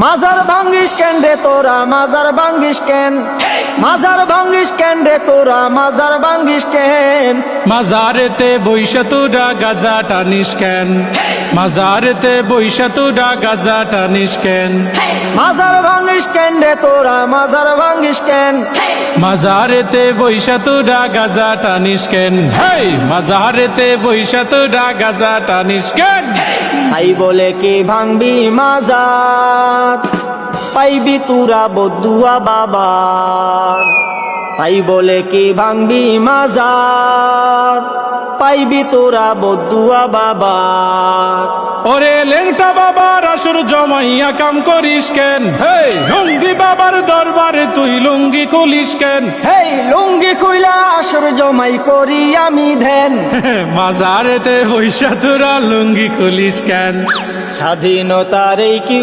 মাজার ভাঙ্গিস কেন রে তোরা, মাজার ভাঙ্গিস কেন, মাজার ভাঙ্গিস কেন রে তোরা, মাজার ভাঙ্গিস কেন। মাজারেতে বৈশা তোরা গাজা টানিস কেন, মাজারেতে বৈশা তোরা গাজা টানিস কেন। মাজার ভাঙ্গিস কেন রে তোরা, মাজার ভাঙ্গিস কেন। মাজারেতে বৈশা তোরা গাজা টানিস কেন, হেই মাজারেতে বৈশা তোরা গাজা টানিস কেন। তাই বলে কি ভাঙবি মাজার, পাইবি তুরা বদুয়া বাবা। তাই বলে কি ভাঙবি মাজার, পাইবি তোরা বদুয়া বাবা। ওরে লেংটা বাবার আসর জমাইয়া কাম করিস কেন, হেই লুঙ্গি বাবার দরবারে তুই লুঙ্গি খুলিস কেন। হেই লুঙ্গি খুইলা আসর জমাই করি আমি ধ্যান। মাজারেতে বৈশা তোরা লুঙ্গি খুলিস কেন। স্বাধীনতার এই কি